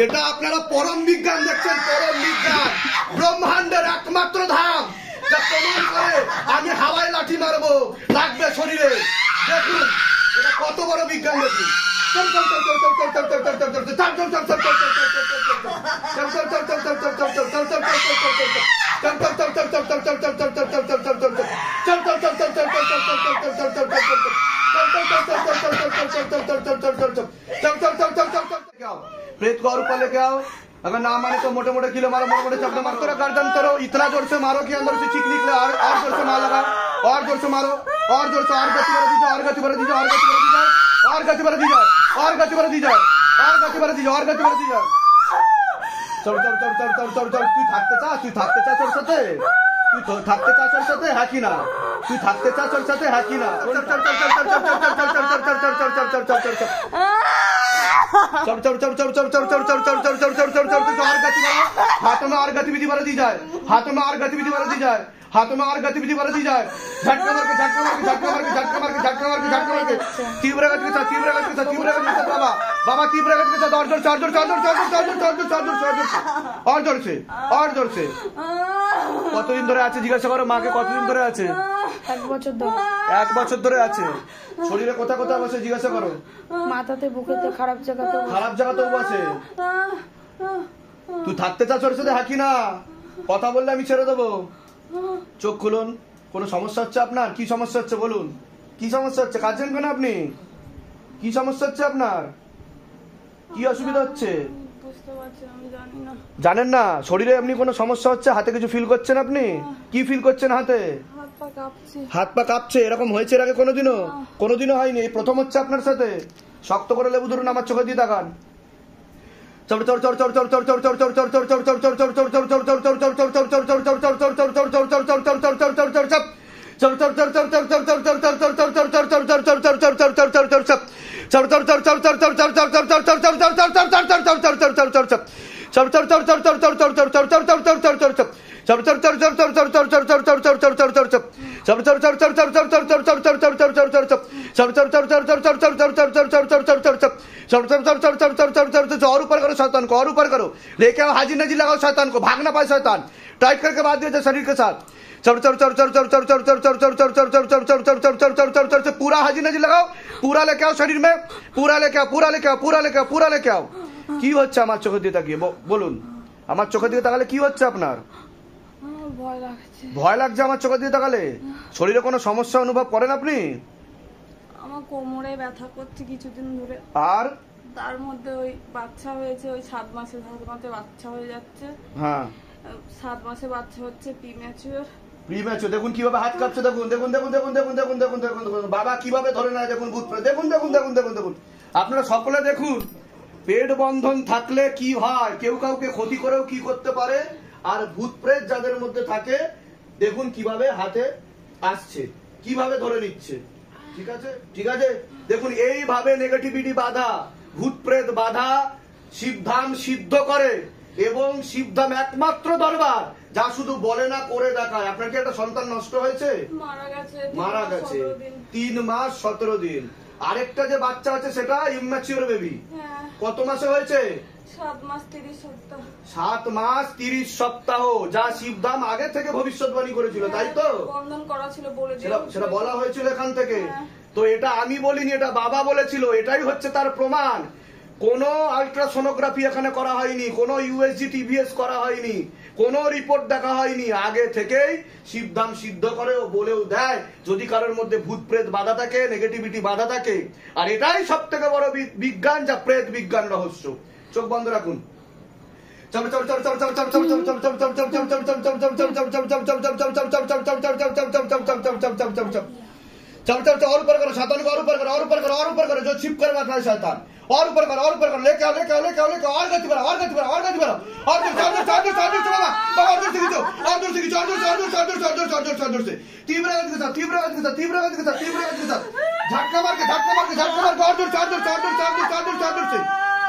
এটা আপনারা পরম বিজ্ঞান দেখছেন, পরম বিজ্ঞান, ব্রহ্মাণ্ডের একমাত্র ধাম যা প্রমাণ করে আমি হাওয়ায় লাঠি মারবো, লাগবে শরীরে। দেখুন এটা কত বড় বিজ্ঞান, দেখুন। प्रेत को और ऊपर लेके आओ, अगर ना माने तो मोटे मोटे किलो मारो, मोटे मोटे चपटे मारो, तेरा गर्दन करो, इतना जोर से मारो कि अंदर से चीख निकले, और जोर से मार लगा, और जोर से मारो, और जोर से, और गति बढ़ा दी जाए, और गति बढ़ा दी जाए, और गति बढ़ा दी जाए, और गति बढ़ा दी जाए, और गति बढ़ा दी जाए, और गति बढ़ा दी जाए, और गति बढ़ा दी जाए। चल चल चल चल चल चल चल, তুই থাকতে চা তোর সাথে, তুই থাকতে চা তোর সাথে, হ্যাঁ কি না? তুই থাকতে চা তোর সাথে, হ্যাঁ কি না? চল চল চল চল চল চল চল চল চল চল চল চল চল চল চল चल चल चल चल चल चल चल चल चल चल चल चल चल चल चल, और गति बढ़ाओ, हाथों में और गतिविधि बढ़ा दी जाए, हाथों में और गतिविधि बढ़ा दी जाए, हाथों में और गतिविधि बढ़ा दी जाए, झटका मार के झटका मार के झटका मार के झटका मार के झटका मार के झटका मार के, तीव्र गति के साथ, तीव्र गति के साथ, तीव्र गति के साथ, बाबा बाबा तीव्र गति के साथ, और जोर से, और जोर से, और जोर से, और जोर से, और जोर से, और जोर से, और जोर से। কতদিন ধরে আছে জিজ্ঞাসা করো মাকে, কতদিন ধরে আছে? 1 বছর ধরে। 1 বছর ধরে আছে। শরীরে কোথায় কোথায় বসে জিজ্ঞাসা করো? মাথাতে, বুকেতে, খারাপ জায়গাতেও। খারাপ জায়গাতেও বসে। তুই থাকতে চাস ওর সাথে, হাকি না? কথা বললে আমি ছেড়ে দেবো। চোখ খুলুন। কোনো সমস্যা হচ্ছে আপনার? কি সমস্যা হচ্ছে বলুন, কি সমস্যা হচ্ছে? কাঁদছেন কেন আপনি? কি সমস্যা হচ্ছে আপনার? কি অসুবিধা হচ্ছে? জানেন না? শরীরে এমনি কোনো সমস্যা হচ্ছে? হাতে কিছু ফিল করছেন আপনি? কি ফিল করছেন হাতে? হাত পা কাঁপছে। এরকম হয়েছে এর আগে কোনোদিনও? কোনোদিনও হয়নি, এই প্রথম হচ্ছে আপনার সাথে। শক্ত করে লেবু ধরুন, আমার চোখে দিয়ে তাকান। और ऊपर करो शैतान को, और ऊपर करो, लेके आओ, हाजी नजी लगाओ शैतान को, भाग ना पाए शैतान, टाइट करके बांध दिया शरीर के साथ। पूरा हाजी नजी लगाओ, पूरा लेके आओ शरीर में, पूरा लेके आओ, पूरा लेके आओ, पूरा लेके आओ, पूरा लेके आओ। কি হচ্ছে আমার চোখের দিকে তাকিয়ে বলুন? আমার চোখের দিকে তাকালে কি হচ্ছে আপনার? ভয় লাগছে। ভয় লাগছে আমার চোখের দিকে তাকালে? শরীরে কোনো সমস্যা অনুভব করেন আপনি? আমার কোমরে ব্যথা করছে কিছুদিন ধরে। আর তার মধ্যে ওই বাচ্চা হয়েছে, ওই 7 মাসে বাচ্চা হয়ে যাচ্ছে। হ্যাঁ 7 মাসে বাচ্চা হচ্ছে, প্রিম্যাচিওর। দেখুন কিভাবে হাত কাঁপছে, দেখুন দেখুন দেখুন দেখুন দেখুন দেখুন দেখুন দেখুন দেখুন, বাবা কিভাবে ধরে নেয় দেখুন, ভূত প্রেত, দেখুন দেখুন দেখুন দেখুন দেখুন। আপনারা সকলে দেখুন পেট বন্ধন থাকলে কি হয়, কেউ কাউকে ক্ষতি করেও কি করতে পারে। আর ভূত প্রেত যাদের মধ্যে থাকে দেখুন কিভাবে হাতে আসছে, কিভাবে ধরে নিচ্ছে। ঠিক আছে, ঠিক আছে, দেখুন এইভাবে নেগেটিভিটি বাধা, ভূত প্রেত বাধা শিবধাম সিদ্ধ করে। এবং শিবধাম একমাত্র দরবার যা শুধু বলে না, করে দেখায়। আপনার কি একটা সন্তান নষ্ট হয়েছে? মারা গেছে 3 মাস 17 দিন। আরেকটা যে বাচ্চা আছে সেটা ইম্যাচিওর বেবি। কত মাসে হয়েছে? 7 মাস 30 সপ্তাহ। 7 মাস 30 সপ্তাহ, যা শিবধাম আগে থেকে ভবিষ্যৎবাণী করেছিল, তাই তো? বন্ধন করা ছিল বলে সেটা বলা হয়েছিল এখান থেকে। তো এটা আমি বলিনি, এটা বাবা বলেছিল। এটাই হচ্ছে তার প্রমাণ। কোনো আল্ট্রাসোনোগ্রাফি এখানে করা হয়নি, কোনো ইউএসজি টিভিএস করা হয়নি, কোনো রিপোর্ট দেখা হয়নি। আগে থেকেই শিবধাম সিদ্ধ করে ও বলেও দেয় যদি কারোর মধ্যে ভূত প্রেত বাধা থাকে, নেগেটিভিটি বাধা থাকে। আর এটাই সব থেকে বড় বিজ্ঞান, যা প্রেত বিজ্ঞান রহস্য। চোখ বন্ধ রাখুন। और ऊपर करो शैतान को, और ऊपर करो, और ऊपर करो, और ऊपर करो, जो छिप कर बैठा है शैतान। और ऊपर करो, और ऊपर करो, लेके आओ, लेके आओ, लेके आओ, लेके आओ, और गति बढ़ाओ, और गति बढ़ाओ, और गति बढ़ाओ, और जोर से, और जोर से, और जोर से, और जोर से, बाबा और जोर से खींचो, और जोर से खींचो, और जोर से, और जोर से, और जोर से, और जोर से, और जोर से, और जोर से, तीव्र गति के साथ, तीव्र गति के साथ, तीव्र गति के साथ, तीव्र गति के साथ, झटका मार के, झटका मार के, झटका मार के, और जोर से, और जोर से, और जोर से, और जोर से, और जोर से, और जोर से,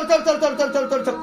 ধর ধর ধর ধর ধর ধর ধর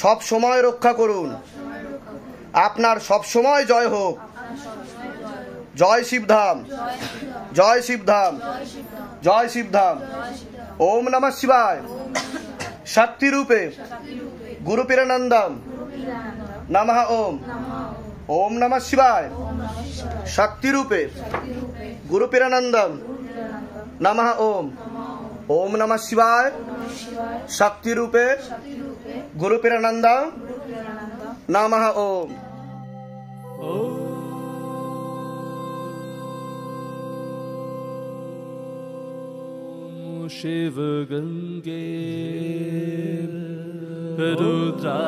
সব সময় রক্ষা করুন। আপনার সব সময় জয় হোক। জয় শিবধাম, জয় শিবধাম, জয় শিবধাম। ওম নমঃ শিবায়। শক্তি রূপে গুরু পীরানন্দম নমঃ ওম। ওম নমঃ শিবায়। শক্তি রূপে গুরু পীরানন্দম নমঃ ওম। ওম নমঃ শিবায়। শক্তি রূপে গুরু পীরানন্দম নমঃ ওম। शिव गंगे रुद्रा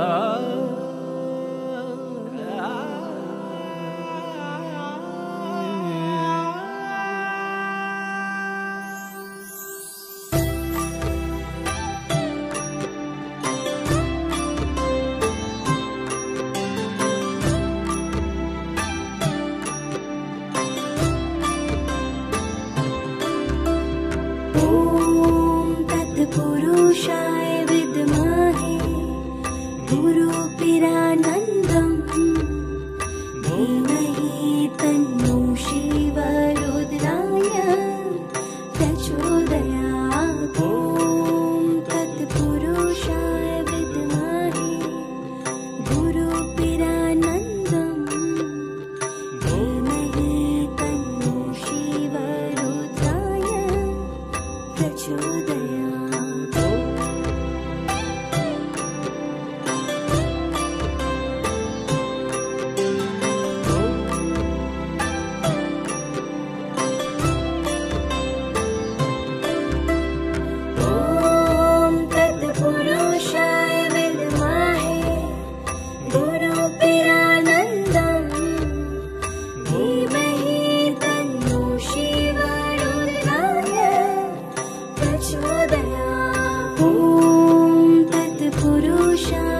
पुरुषाय विद्महे गुरुपीरानन्दं धीमहि तन्नो शिव रुद्राय प्रचोदयात्। ॐ तत्पुरुषाय विद्महे गुरुपीरानन्दं धीमहि तन्नो शिव रुद्राय प्रचोदयात्। ॐ तत्पुरुषाय